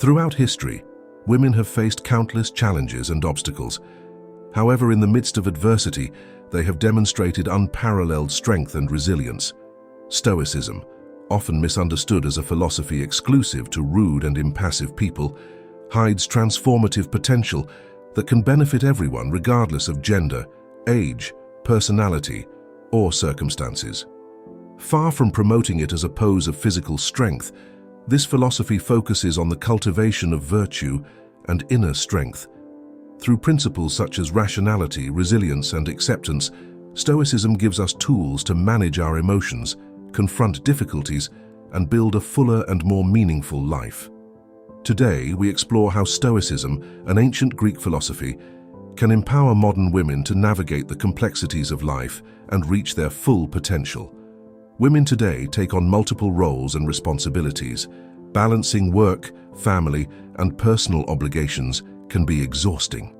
Throughout history, women have faced countless challenges and obstacles. However, in the midst of adversity, they have demonstrated unparalleled strength and resilience. Stoicism, often misunderstood as a philosophy exclusive to rude and impassive people, hides transformative potential that can benefit everyone regardless of gender, age, personality, or circumstances. Far from promoting it as a pose of physical strength, this philosophy focuses on the cultivation of virtue and inner strength. Through principles such as rationality, resilience, and acceptance, Stoicism gives us tools to manage our emotions, confront difficulties, and build a fuller and more meaningful life. Today, we explore how Stoicism, an ancient Greek philosophy, can empower modern women to navigate the complexities of life and reach their full potential. Women today take on multiple roles and responsibilities. Balancing work, family, and personal obligations can be exhausting.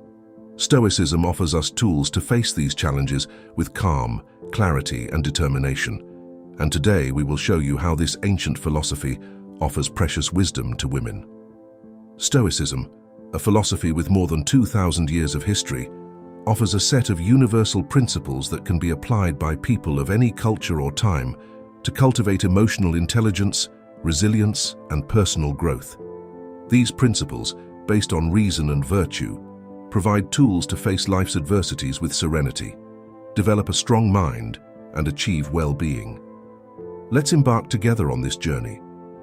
Stoicism offers us tools to face these challenges with calm, clarity, and determination. And today we will show you how this ancient philosophy offers precious wisdom to women. Stoicism, a philosophy with more than 2,000 years of history, offers a set of universal principles that can be applied by people of any culture or time to cultivate emotional intelligence, resilience, and personal growth. These principles, based on reason and virtue, provide tools to face life's adversities with serenity, develop a strong mind, and achieve well-being. Let's embark together on this journey,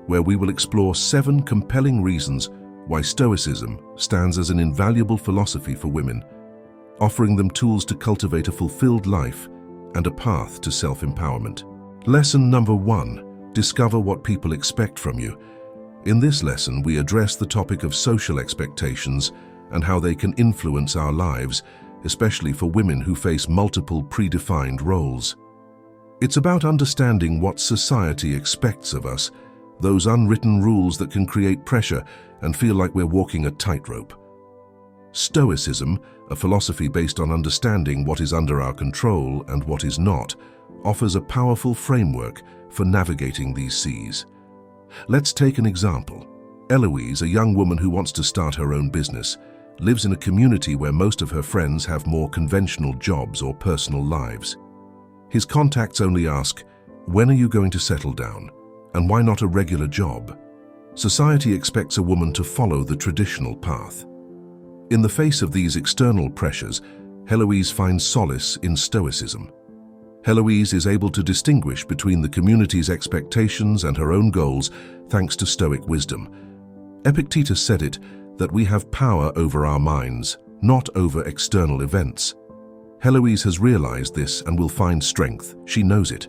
where we will explore 7 compelling reasons why Stoicism stands as an invaluable philosophy for women, offering them tools to cultivate a fulfilled life and a path to self-empowerment. Lesson number 1. Discover what people expect from you. In this lesson, we address the topic of social expectations and how they can influence our lives, especially for women who face multiple predefined roles. It's about understanding what society expects of us, those unwritten rules that can create pressure and feel like we're walking a tightrope. Stoicism, a philosophy based on understanding what is under our control and what is not, offers a powerful framework for navigating these seas. Let's take an example. Eloise, a young woman who wants to start her own business, lives in a community where most of her friends have more conventional jobs or personal lives. His contacts only ask, "When are you going to settle down? And why not a regular job?" Society expects a woman to follow the traditional path. In the face of these external pressures, Eloise finds solace in Stoicism. Eloise is able to distinguish between the community's expectations and her own goals thanks to Stoic wisdom. Epictetus said it, that we have power over our minds, not over external events. Eloise has realized this and will find strength. She knows it.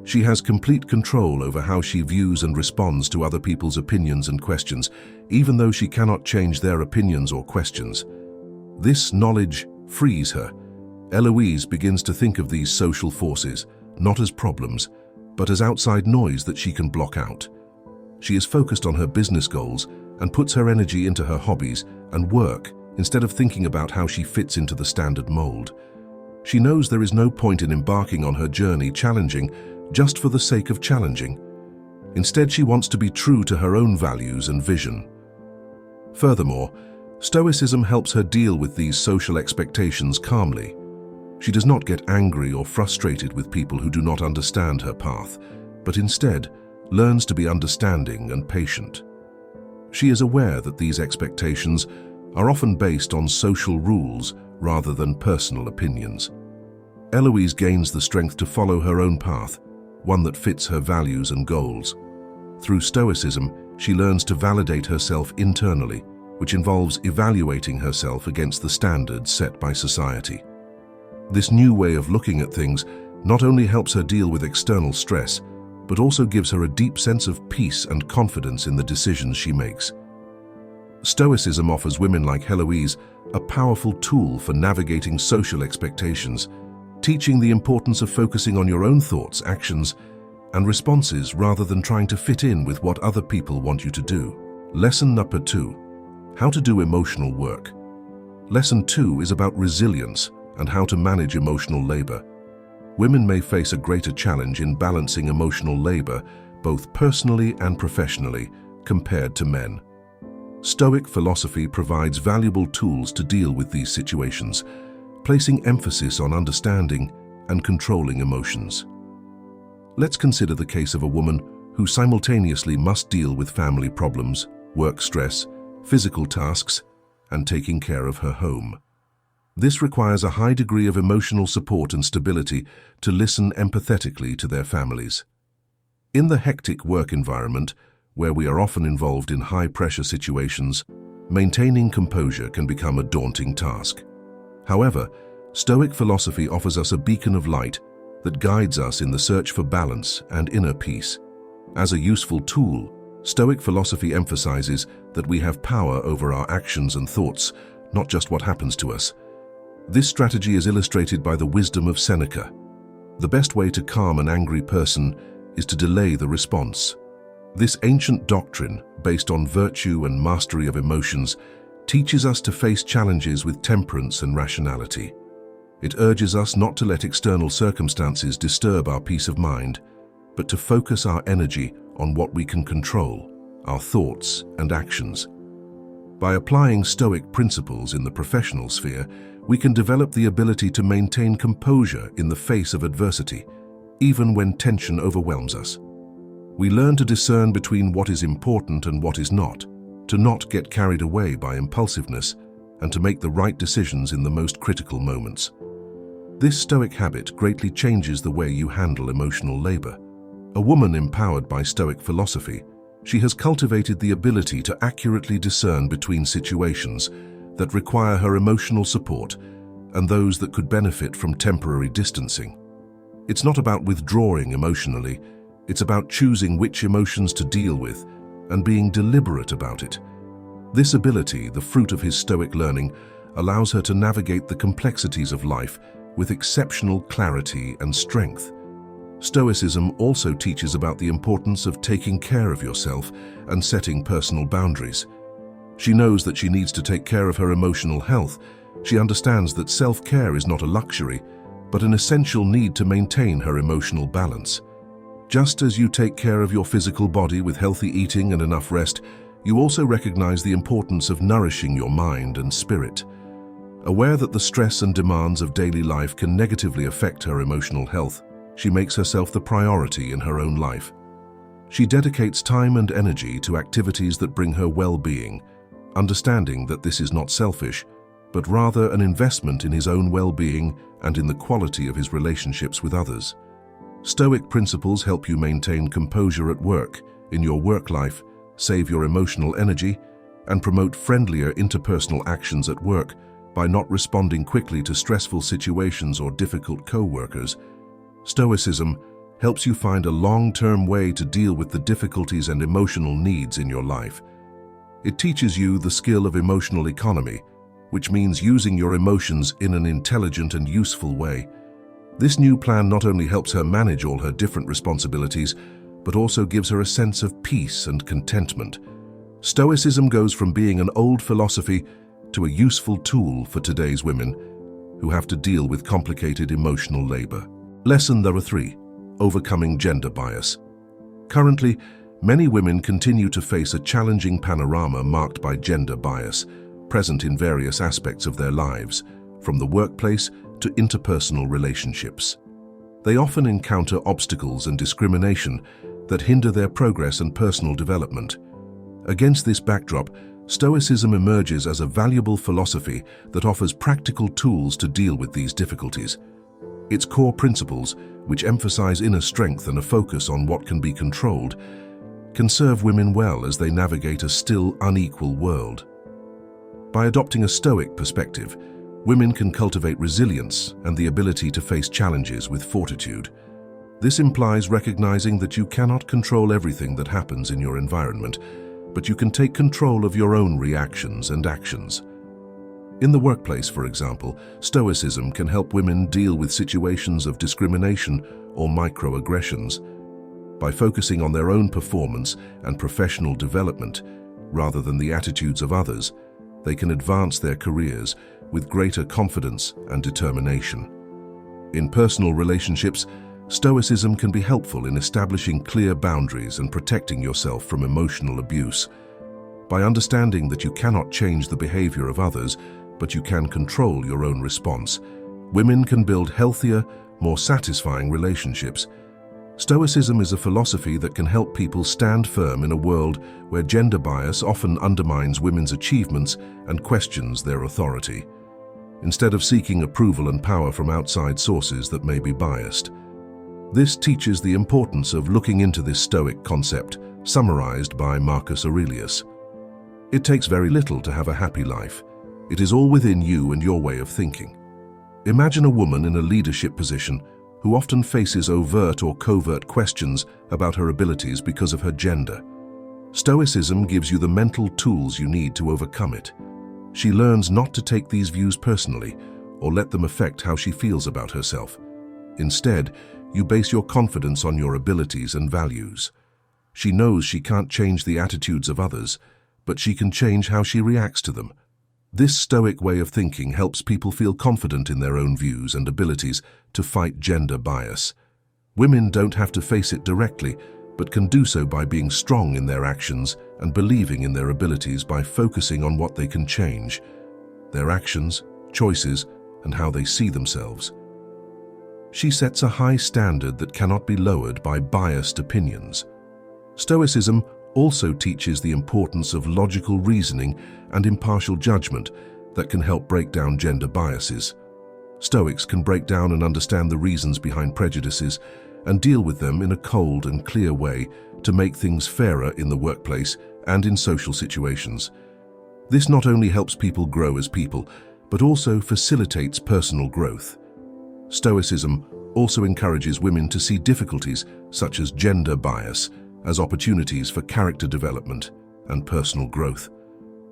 She has complete control over how she views and responds to other people's opinions and questions, even though she cannot change their opinions or questions. This knowledge frees her. Eloise begins to think of these social forces, not as problems, but as outside noise that she can block out. She is focused on her business goals and puts her energy into her hobbies and work instead of thinking about how she fits into the standard mold. She knows there is no point in embarking on her journey challenging just for the sake of challenging. Instead, she wants to be true to her own values and vision. Furthermore, Stoicism helps her deal with these social expectations calmly. She does not get angry or frustrated with people who do not understand her path, but instead learns to be understanding and patient. She is aware that these expectations are often based on social rules rather than personal opinions. Eloise gains the strength to follow her own path, one that fits her values and goals. Through Stoicism, she learns to validate herself internally, which involves evaluating herself against the standards set by society. This new way of looking at things not only helps her deal with external stress, but also gives her a deep sense of peace and confidence in the decisions she makes. Stoicism offers women like Eloise a powerful tool for navigating social expectations, teaching the importance of focusing on your own thoughts, actions, and responses rather than trying to fit in with what other people want you to do. Lesson number 2. How to do emotional work. Lesson 2 is about resilience and how to manage emotional labor. Women may face a greater challenge in balancing emotional labor, both personally and professionally, compared to men. Stoic philosophy provides valuable tools to deal with these situations, placing emphasis on understanding and controlling emotions. Let's consider the case of a woman who simultaneously must deal with family problems, work stress, physical tasks, and taking care of her home. This requires a high degree of emotional support and stability to listen empathetically to their families. In the hectic work environment, where we are often involved in high-pressure situations, maintaining composure can become a daunting task. However, Stoic philosophy offers us a beacon of light that guides us in the search for balance and inner peace. As a useful tool, Stoic philosophy emphasizes that we have power over our actions and thoughts, not just what happens to us. This strategy is illustrated by the wisdom of Seneca. The best way to calm an angry person is to delay the response. This ancient doctrine, based on virtue and mastery of emotions, teaches us to face challenges with temperance and rationality. It urges us not to let external circumstances disturb our peace of mind, but to focus our energy on what we can control, our thoughts and actions. By applying Stoic principles in the professional sphere, we can develop the ability to maintain composure in the face of adversity, even when tension overwhelms us. We learn to discern between what is important and what is not, to not get carried away by impulsiveness, and to make the right decisions in the most critical moments. This Stoic habit greatly changes the way you handle emotional labor. A woman empowered by Stoic philosophy, she has cultivated the ability to accurately discern between situations that require her emotional support and those that could benefit from temporary distancing. It's not about withdrawing emotionally, it's about choosing which emotions to deal with and being deliberate about it. This ability, the fruit of his Stoic learning, allows her to navigate the complexities of life with exceptional clarity and strength. Stoicism also teaches about the importance of taking care of yourself and setting personal boundaries. She knows that she needs to take care of her emotional health. She understands that self-care is not a luxury, but an essential need to maintain her emotional balance. Just as you take care of your physical body with healthy eating and enough rest, you also recognize the importance of nourishing your mind and spirit. Aware that the stress and demands of daily life can negatively affect her emotional health, she makes herself the priority in her own life. She dedicates time and energy to activities that bring her well-being, understanding that this is not selfish, but rather an investment in his own well-being and in the quality of his relationships with others. Stoic principles help you maintain composure at work, in your work life, save your emotional energy, and promote friendlier interpersonal actions at work by not responding quickly to stressful situations or difficult co-workers. Stoicism helps you find a long-term way to deal with the difficulties and emotional needs in your life. It teaches you the skill of emotional economy, which means using your emotions in an intelligent and useful way. This new plan not only helps her manage all her different responsibilities, but also gives her a sense of peace and contentment. Stoicism goes from being an old philosophy to a useful tool for today's women who have to deal with complicated emotional labor. Lesson number 3: Overcoming gender bias. Currently, many women continue to face a challenging panorama marked by gender bias, present in various aspects of their lives, from the workplace to interpersonal relationships. They often encounter obstacles and discrimination that hinder their progress and personal development. Against this backdrop, Stoicism emerges as a valuable philosophy that offers practical tools to deal with these difficulties. Its core principles, which emphasize inner strength and a focus on what can be controlled, can serve women well as they navigate a still unequal world. By adopting a Stoic perspective, women can cultivate resilience and the ability to face challenges with fortitude. This implies recognizing that you cannot control everything that happens in your environment, but you can take control of your own reactions and actions. In the workplace, for example, Stoicism can help women deal with situations of discrimination or microaggressions. By focusing on their own performance and professional development, rather than the attitudes of others, they can advance their careers with greater confidence and determination. In personal relationships, Stoicism can be helpful in establishing clear boundaries and protecting yourself from emotional abuse. by understanding that you cannot change the behavior of others, but you can control your own response. Women can build healthier, more satisfying relationships. Stoicism is a philosophy that can help people stand firm in a world where gender bias often undermines women's achievements and questions their authority. Instead of seeking approval and power from outside sources that may be biased. This teaches the importance of looking into this Stoic concept, summarized by Marcus Aurelius. It takes very little to have a happy life. It is all within you and your way of thinking. Imagine a woman in a leadership position who often faces overt or covert questions about her abilities because of her gender. Stoicism gives you the mental tools you need to overcome it. She learns not to take these views personally or let them affect how she feels about herself. Instead, you base your confidence on your abilities and values. She knows she can't change the attitudes of others, but she can change how she reacts to them. This Stoic way of thinking helps people feel confident in their own views and abilities to fight gender bias. Women don't have to face it directly, but can do so by being strong in their actions and believing in their abilities by focusing on what they can change, their actions, choices, and how they see themselves. She sets a high standard that cannot be lowered by biased opinions. Stoicism also teaches the importance of logical reasoning and impartial judgment that can help break down gender biases. Stoics can break down and understand the reasons behind prejudices and deal with them in a cold and clear way to make things fairer in the workplace and in social situations. This not only helps people grow as people, but also facilitates personal growth. Stoicism also encourages women to see difficulties such as gender bias as opportunities for character development and personal growth.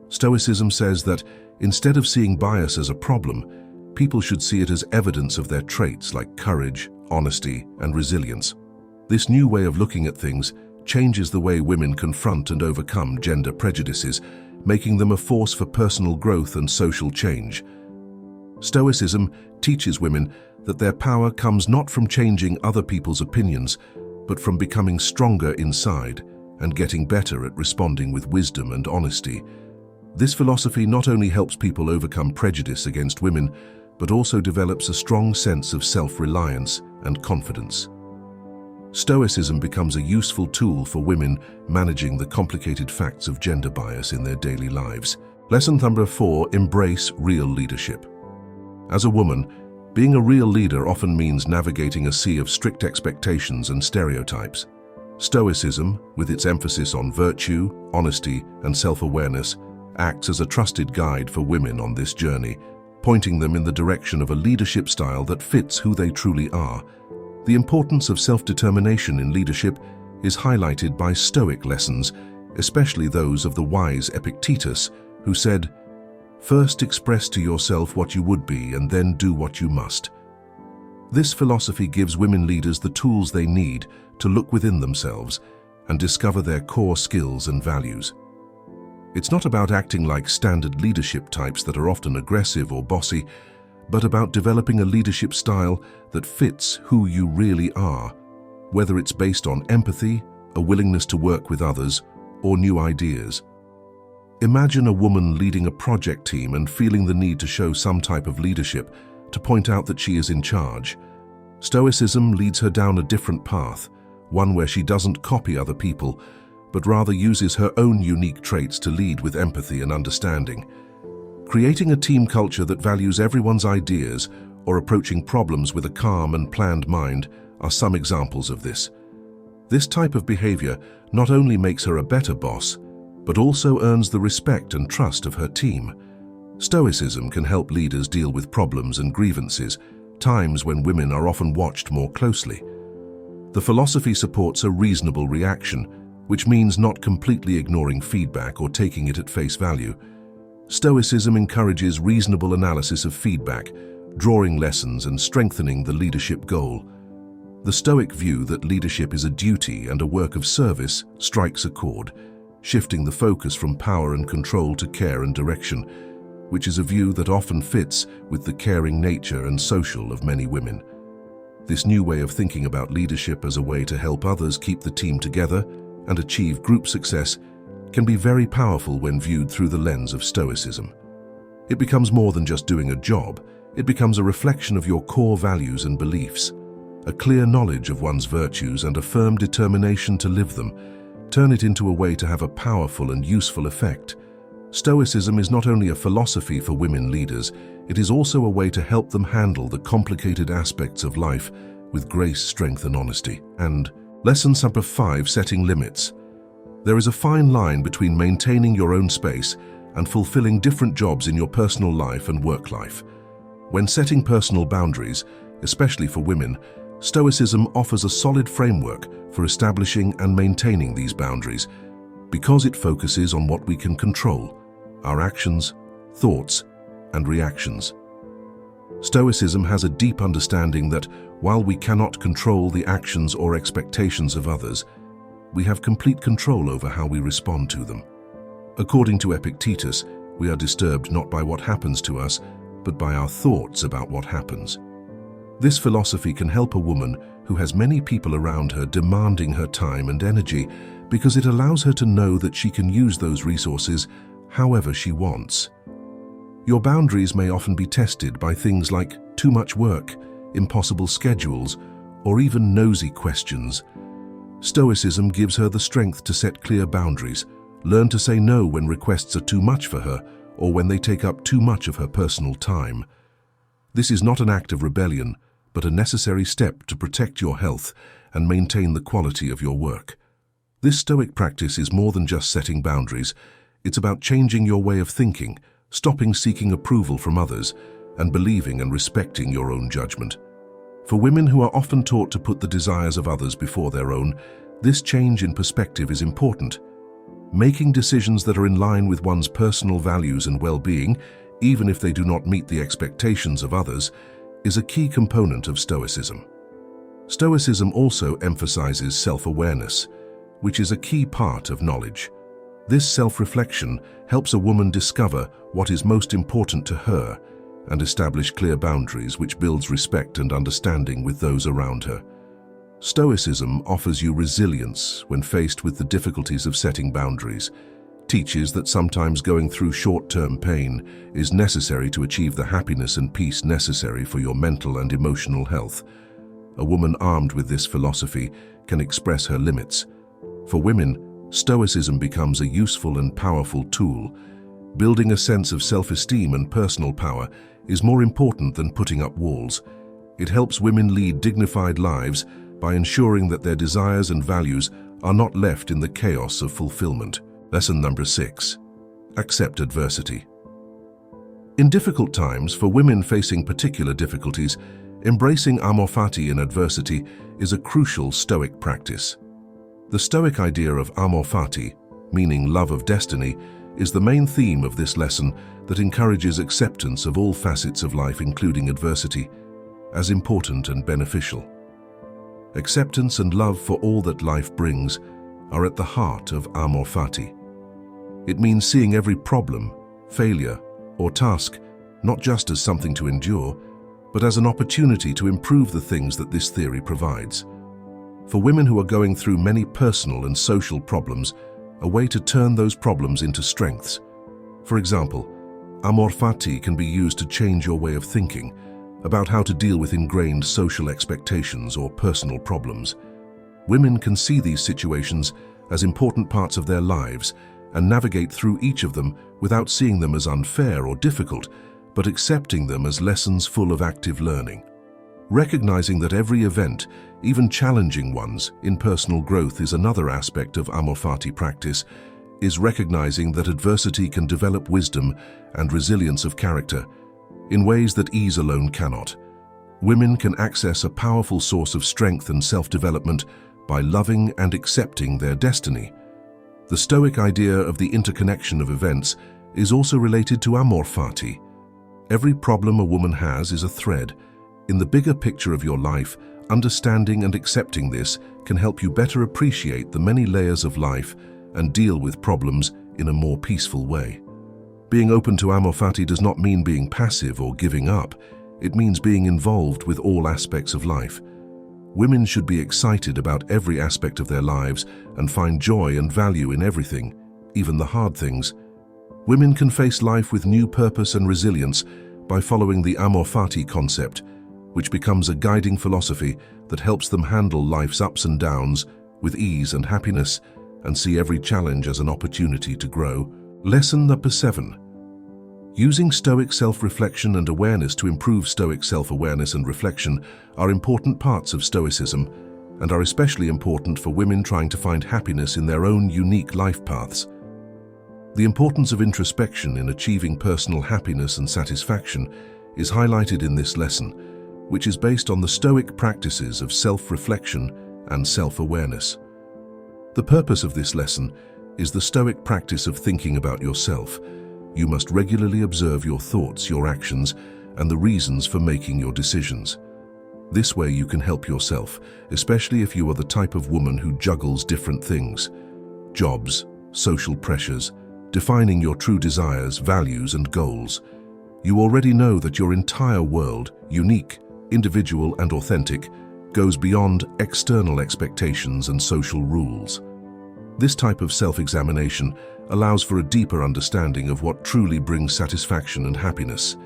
Stoicism says that instead of seeing bias as a problem, people should see it as evidence of their traits like courage, honesty, and resilience. This new way of looking at things changes the way women confront and overcome gender prejudices, making them a force for personal growth and social change. Stoicism teaches women that their power comes not from changing other people's opinions, but from becoming stronger inside and getting better at responding with wisdom and honesty. This philosophy not only helps people overcome prejudice against women, but also develops a strong sense of self-reliance and confidence. Stoicism becomes a useful tool for women managing the complicated facts of gender bias in their daily lives. Lesson number 4, embrace real leadership. As a woman, being a real leader often means navigating a sea of strict expectations and stereotypes. Stoicism, with its emphasis on virtue, honesty, and self-awareness, acts as a trusted guide for women on this journey, pointing them in the direction of a leadership style that fits who they truly are. The importance of self-determination in leadership is highlighted by Stoic lessons, especially those of the wise Epictetus, who said, "First express to yourself what you would be and then do what you must." This philosophy gives women leaders the tools they need to look within themselves and discover their core skills and values. It's not about acting like standard leadership types that are often aggressive or bossy, but about developing a leadership style that fits who you really are, whether it's based on empathy, a willingness to work with others, or new ideas. Imagine a woman leading a project team and feeling the need to show some type of leadership to point out that she is in charge. Stoicism leads her down a different path, one where she doesn't copy other people, but rather uses her own unique traits to lead with empathy and understanding. Creating a team culture that values everyone's ideas or approaching problems with a calm and planned mind are some examples of this. This type of behavior not only makes her a better boss, but also earns the respect and trust of her team. Stoicism can help leaders deal with problems and grievances, times when women are often watched more closely. The philosophy supports a reasonable reaction, which means not completely ignoring feedback or taking it at face value. Stoicism encourages reasonable analysis of feedback, drawing lessons and strengthening the leadership goal. The Stoic view that leadership is a duty and a work of service strikes a chord, shifting the focus from power and control to care and direction, which is a view that often fits with the caring nature and social of many women. This new way of thinking about leadership as a way to help others keep the team together and achieve group success can be very powerful when viewed through the lens of Stoicism. It becomes more than just doing a job. It becomes a reflection of your core values and beliefs. A clear knowledge of one's virtues and a firm determination to live them turn it into a way to have a powerful and useful effect. Stoicism is not only a philosophy for women leaders, it is also a way to help them handle the complicated aspects of life with grace, strength, and honesty. And lesson number 5, setting limits. There is a fine line between maintaining your own space and fulfilling different jobs in your personal life and work life. When setting personal boundaries, especially for women, Stoicism offers a solid framework for establishing and maintaining these boundaries because it focuses on what we can control: our actions, thoughts, and reactions. Stoicism has a deep understanding that while we cannot control the actions or expectations of others, we have complete control over how we respond to them. According to Epictetus, we are disturbed not by what happens to us, but by our thoughts about what happens. This philosophy can help a woman who has many people around her demanding her time and energy because it allows her to know that she can use those resources however she wants. Your boundaries may often be tested by things like too much work, impossible schedules, or even nosy questions. Stoicism gives her the strength to set clear boundaries, learn to say no when requests are too much for her or when they take up too much of her personal time. This is not an act of rebellion, but a necessary step to protect your health and maintain the quality of your work. This Stoic practice is more than just setting boundaries. It's about changing your way of thinking, stopping seeking approval from others, and believing and respecting your own judgment. For women who are often taught to put the desires of others before their own, this change in perspective is important. Making decisions that are in line with one's personal values and well-being, even if they do not meet the expectations of others, is a key component of Stoicism. Stoicism also emphasizes self-awareness, which is a key part of knowledge. This self-reflection helps a woman discover what is most important to her and establish clear boundaries, which builds respect and understanding with those around her. Stoicism offers you resilience when faced with the difficulties of setting boundaries, teaches that sometimes going through short-term pain is necessary to achieve the happiness and peace necessary for your mental and emotional health. A woman armed with this philosophy can express her limits. For women, Stoicism becomes a useful and powerful tool. Building a sense of self-esteem and personal power is more important than putting up walls. It helps women lead dignified lives by ensuring that their desires and values are not left in the chaos of fulfillment. Lesson number 6. Accept adversity. In difficult times, for women facing particular difficulties, embracing amor fati in adversity is a crucial Stoic practice. The Stoic idea of amor fati, meaning love of destiny, is the main theme of this lesson that encourages acceptance of all facets of life, including adversity, as important and beneficial. Acceptance and love for all that life brings are at the heart of amor fati. It means seeing every problem, failure, or task not just as something to endure, but as an opportunity to improve the things that this theory provides. For women who are going through many personal and social problems, a way to turn those problems into strengths. For example, amor fati can be used to change your way of thinking about how to deal with ingrained social expectations or personal problems. Women can see these situations as important parts of their lives and navigate through each of them without seeing them as unfair or difficult, but accepting them as lessons full of active learning. Recognizing that every event, even challenging ones, in personal growth is another aspect of amor fati practice, is recognizing that adversity can develop wisdom and resilience of character in ways that ease alone cannot. Women can access a powerful source of strength and self-development by loving and accepting their destiny. The Stoic idea of the interconnection of events is also related to amor fati. Every problem a woman has is a thread. In the bigger picture of your life, understanding and accepting this can help you better appreciate the many layers of life and deal with problems in a more peaceful way. Being open to amor fati does not mean being passive or giving up. It means being involved with all aspects of life. Women should be excited about every aspect of their lives and find joy and value in everything, even the hard things. Women can face life with new purpose and resilience by following the amor fati concept, which becomes a guiding philosophy that helps them handle life's ups and downs with ease and happiness and see every challenge as an opportunity to grow. Lesson number 7. Using Stoic self-reflection and awareness to improve Stoic self-awareness and reflection are important parts of Stoicism and are especially important for women trying to find happiness in their own unique life paths. The importance of introspection in achieving personal happiness and satisfaction is highlighted in this lesson, which is based on the Stoic practices of self-reflection and self-awareness. The purpose of this lesson is the Stoic practice of thinking about yourself. You must regularly observe your thoughts, your actions, and the reasons for making your decisions. This way you can help yourself, especially if you are the type of woman who juggles different things: jobs, social pressures, defining your true desires, values, and goals. You already know that your entire world, unique, individual, and authentic, goes beyond external expectations and social rules. This type of self-examination allows for a deeper understanding of what truly brings satisfaction and happiness.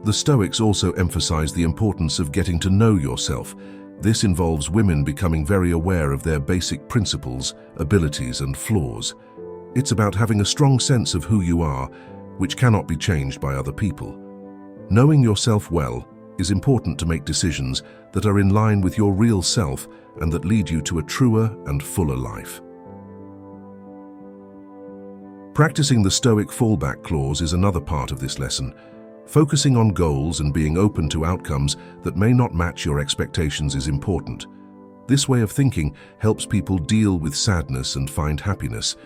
The Stoics also emphasize the importance of getting to know yourself. This involves women becoming very aware of their basic principles, abilities, and flaws. It's about having a strong sense of who you are, which cannot be changed by other people. Knowing yourself well is important to make decisions that are in line with your real self and that lead you to a truer and fuller life. Practicing the Stoic fallback clause is another part of this lesson. Focusing on goals and being open to outcomes that may not match your expectations is important. This way of thinking helps people deal with sadness and find happiness.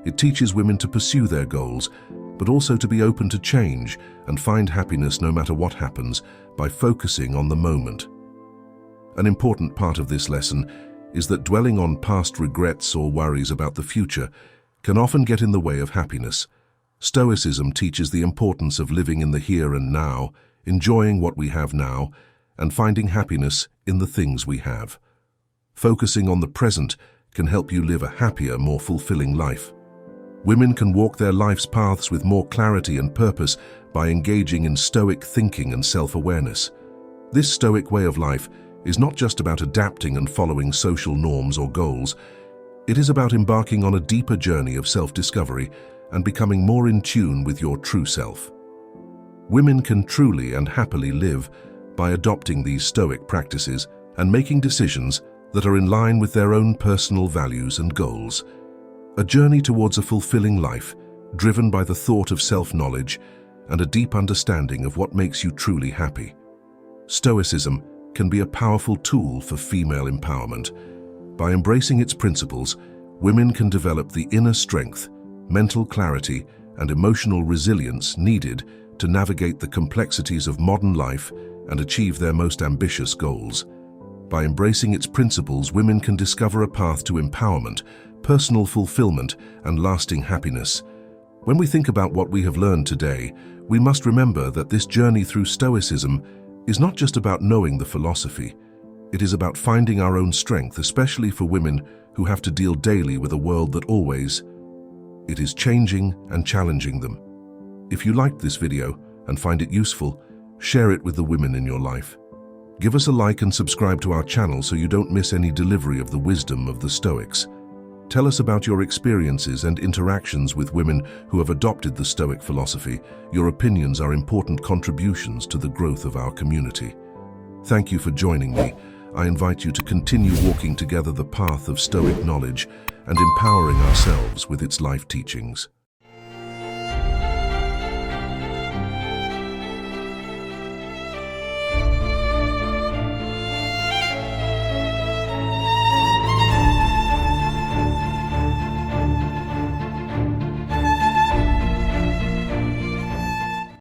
It teaches women to pursue their goals, but also to be open to change and find happiness no matter what happens by focusing on the moment. An important part of this lesson is that dwelling on past regrets or worries about the future can often get in the way of happiness. Stoicism teaches the importance of living in the here and now, enjoying what we have now, and finding happiness in the things we have. Focusing on the present can help you live a happier, more fulfilling life. Women can walk their life's paths with more clarity and purpose by engaging in Stoic thinking and self-awareness. This Stoic way of life is not just about adapting and following social norms or goals. It is about embarking on a deeper journey of self-discovery and becoming more in tune with your true self. Women can truly and happily live by adopting these Stoic practices and making decisions that are in line with their own personal values and goals. A journey towards a fulfilling life, driven by the thought of self-knowledge and a deep understanding of what makes you truly happy. Stoicism can be a powerful tool for female empowerment. By embracing its principles, women can develop the inner strength, mental clarity, and emotional resilience needed to navigate the complexities of modern life and achieve their most ambitious goals. By embracing its principles, women can discover a path to empowerment, personal fulfillment, and lasting happiness. When we think about what we have learned today, we must remember that this journey through Stoicism is not just about knowing the philosophy. It is about finding our own strength, especially for women who have to deal daily with a world that always is changing and challenging them. If you liked this video and find it useful, share it with the women in your life. Give us a like and subscribe to our channel so you don't miss any delivery of the wisdom of the Stoics. Tell us about your experiences and interactions with women who have adopted the Stoic philosophy. Your opinions are important contributions to the growth of our community. Thank you for joining me. I invite you to continue walking together the path of Stoic knowledge and empowering ourselves with its life teachings.